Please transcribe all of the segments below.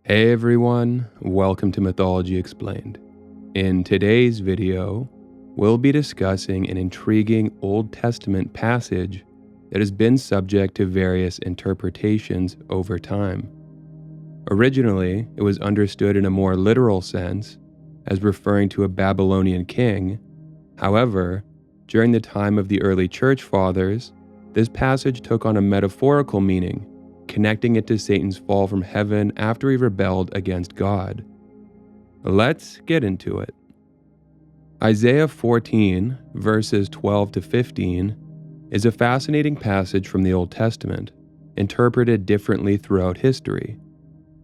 Hey everyone, welcome to Mythology Explained. In today's video, we'll be discussing an intriguing Old Testament passage that has been subject to various interpretations over time. Originally, it was understood in a more literal sense as referring to a Babylonian king. However, during the time of the early church fathers, this passage took on a metaphorical meaning, connecting it to Satan's fall from heaven after he rebelled against God. Let's get into it. Isaiah 14, verses 12 to 15, is a fascinating passage from the Old Testament, interpreted differently throughout history.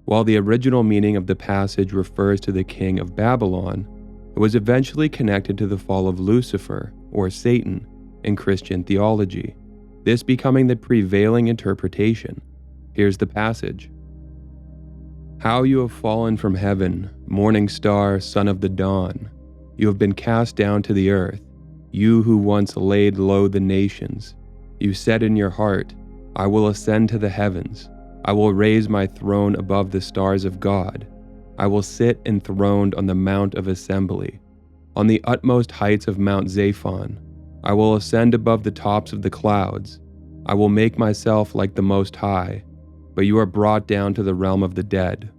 While the original meaning of the passage refers to the king of Babylon, it was eventually connected to the fall of Lucifer, or Satan, in Christian theology, this becoming the prevailing interpretation. Here's the passage. How you have fallen from heaven, morning star, son of the dawn. You have been cast down to the earth, you who once laid low the nations. You said in your heart, I will ascend to the heavens. I will raise my throne above the stars of God. I will sit enthroned on the mount of assembly, on the utmost heights of Mount Zaphon. I will ascend above the tops of the clouds. I will make myself like the Most High, but you are brought down to the realm of the dead.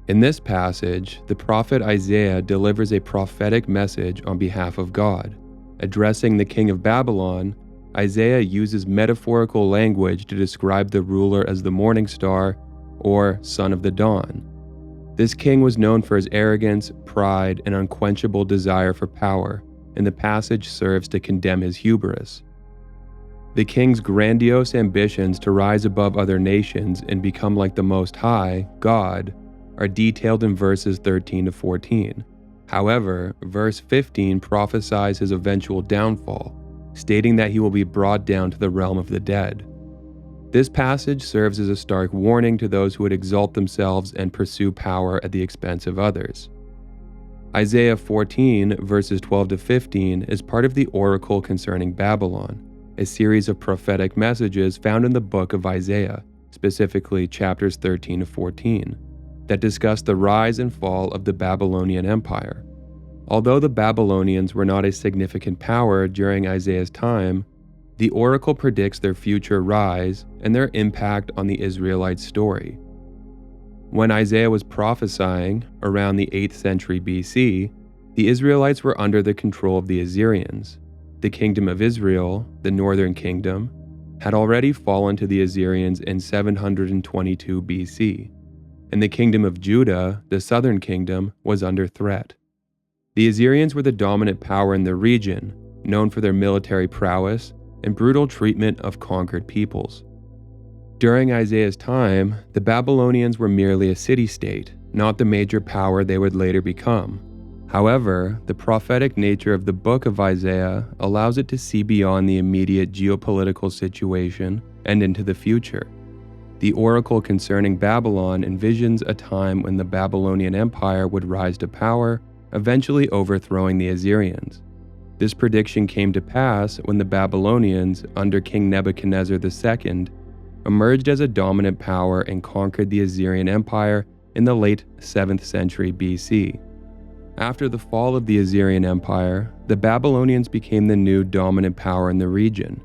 In this passage, the prophet Isaiah delivers a prophetic message on behalf of God. Addressing the king of Babylon, Isaiah uses metaphorical language to describe the ruler as the morning star, or son of the dawn. This king was known for his arrogance, pride, and unquenchable desire for power, and the passage serves to condemn his hubris. The king's grandiose ambitions to rise above other nations and become like the Most High, God, are detailed in verses 13 to 14. However, verse 15 prophesies his eventual downfall, stating that he will be brought down to the realm of the dead. This passage serves as a stark warning to those who would exalt themselves and pursue power at the expense of others. Isaiah 14, verses 12 to 15 is part of the oracle concerning Babylon, a series of prophetic messages found in the book of Isaiah, specifically chapters 13 to 14, that discuss the rise and fall of the Babylonian Empire. Although the Babylonians were not a significant power during Isaiah's time, the oracle predicts their future rise and their impact on the Israelites' story. When Isaiah was prophesying around the 8th century BC, the Israelites were under the control of the Assyrians. The kingdom of Israel, the northern kingdom, had already fallen to the Assyrians in 722 BC, and the kingdom of Judah, the southern kingdom, was under threat. The Assyrians were the dominant power in the region, known for their military prowess and brutal treatment of conquered peoples. During Isaiah's time, the Babylonians were merely a city-state, not the major power they would later become. However, the prophetic nature of the book of Isaiah allows it to see beyond the immediate geopolitical situation and into the future. The oracle concerning Babylon envisions a time when the Babylonian Empire would rise to power, eventually overthrowing the Assyrians. This prediction came to pass when the Babylonians, under King Nebuchadnezzar II, emerged as a dominant power and conquered the Assyrian Empire in the late 7th century BC. After the fall of the Assyrian Empire, the Babylonians became the new dominant power in the region.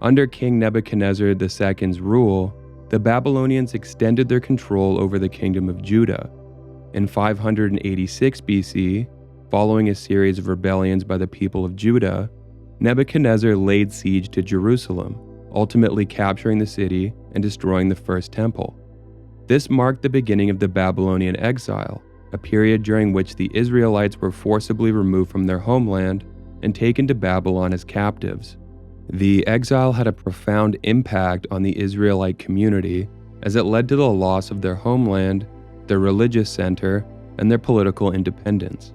Under King Nebuchadnezzar II's rule, the Babylonians extended their control over the kingdom of Judah. In 586 BC, following a series of rebellions by the people of Judah, Nebuchadnezzar laid siege to Jerusalem, ultimately capturing the city and destroying the first temple. This marked the beginning of the Babylonian Exile, a period during which the Israelites were forcibly removed from their homeland and taken to Babylon as captives. The exile had a profound impact on the Israelite community as it led to the loss of their homeland, their religious center, and their political independence.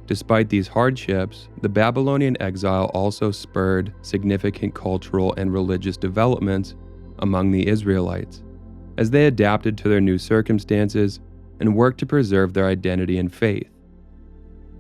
Despite these hardships, the Babylonian exile also spurred significant cultural and religious developments among the Israelites, as they adapted to their new circumstances and worked to preserve their identity and faith.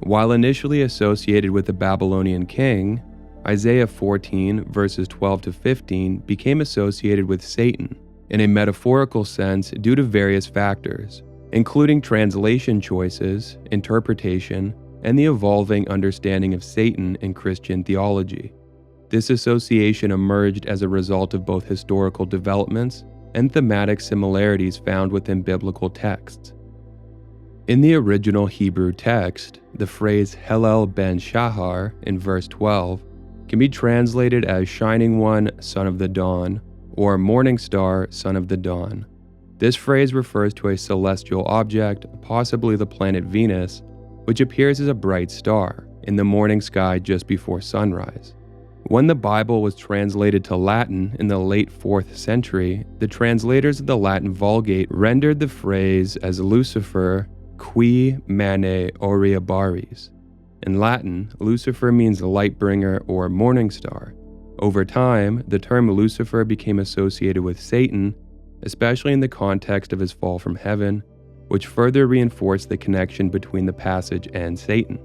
While initially associated with the Babylonian king, Isaiah 14, verses 12 to 15 became associated with Satan, in a metaphorical sense due to various factors, including translation choices, interpretation, and the evolving understanding of Satan in Christian theology. This association emerged as a result of both historical developments and thematic similarities found within biblical texts. In the original Hebrew text, the phrase Helel ben Shahar in verse 12 can be translated as Shining One, Son of the Dawn, or Morning Star, Son of the Dawn. This phrase refers to a celestial object, possibly the planet Venus, which appears as a bright star in the morning sky just before sunrise. When the Bible was translated to Latin in the late 4th century, the translators of the Latin Vulgate rendered the phrase as Lucifer qui mane aureabaris. In Latin, Lucifer means light bringer or morning star. Over time, the term Lucifer became associated with Satan, especially in the context of his fall from heaven, which further reinforced the connection between the passage and Satan.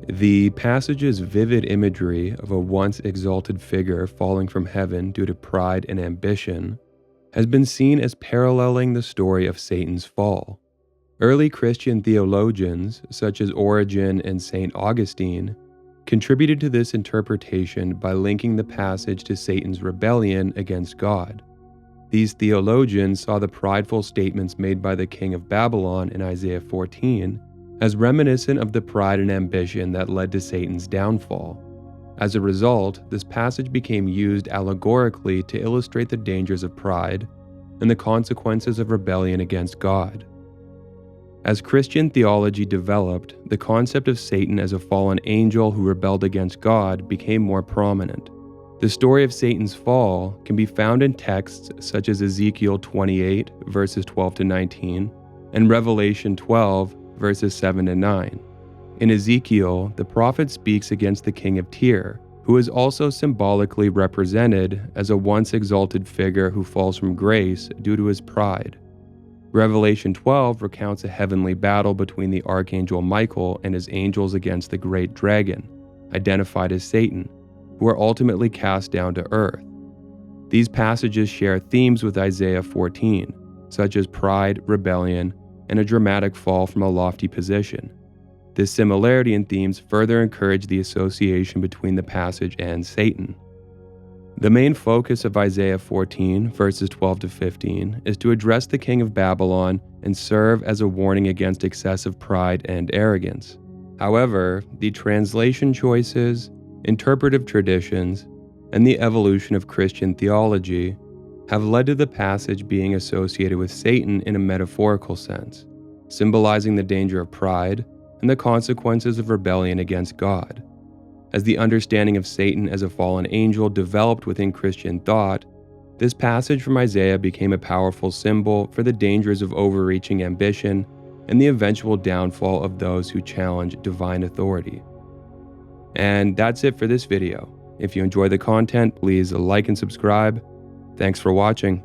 The passage's vivid imagery of a once exalted figure falling from heaven due to pride and ambition has been seen as paralleling the story of Satan's fall. Early Christian theologians, such as Origen and St. Augustine, contributed to this interpretation by linking the passage to Satan's rebellion against God. These theologians saw the prideful statements made by the king of Babylon in Isaiah 14 as reminiscent of the pride and ambition that led to Satan's downfall. As a result, this passage became used allegorically to illustrate the dangers of pride and the consequences of rebellion against God. As Christian theology developed, the concept of Satan as a fallen angel who rebelled against God became more prominent. The story of Satan's fall can be found in texts such as Ezekiel 28, verses 12 to 19, and Revelation 12, verses 7 to 9. In Ezekiel, the prophet speaks against the king of Tyre, who is also symbolically represented as a once exalted figure who falls from grace due to his pride. Revelation 12 recounts a heavenly battle between the archangel Michael and his angels against the great dragon, identified as Satan, who are ultimately cast down to earth. These passages share themes with Isaiah 14, such as pride, rebellion, and a dramatic fall from a lofty position. This similarity in themes further encourage the association between the passage and Satan. The main focus of Isaiah 14, verses 12 to 15, is to address the king of Babylon and serve as a warning against excessive pride and arrogance. However, the translation choices, interpretive traditions, and the evolution of Christian theology have led to the passage being associated with Satan in a metaphorical sense, symbolizing the danger of pride and the consequences of rebellion against God. As the understanding of Satan as a fallen angel developed within Christian thought, this passage from Isaiah became a powerful symbol for the dangers of overreaching ambition and the eventual downfall of those who challenge divine authority. And that's it for this video. If you enjoy the content, please like and subscribe. Thanks for watching.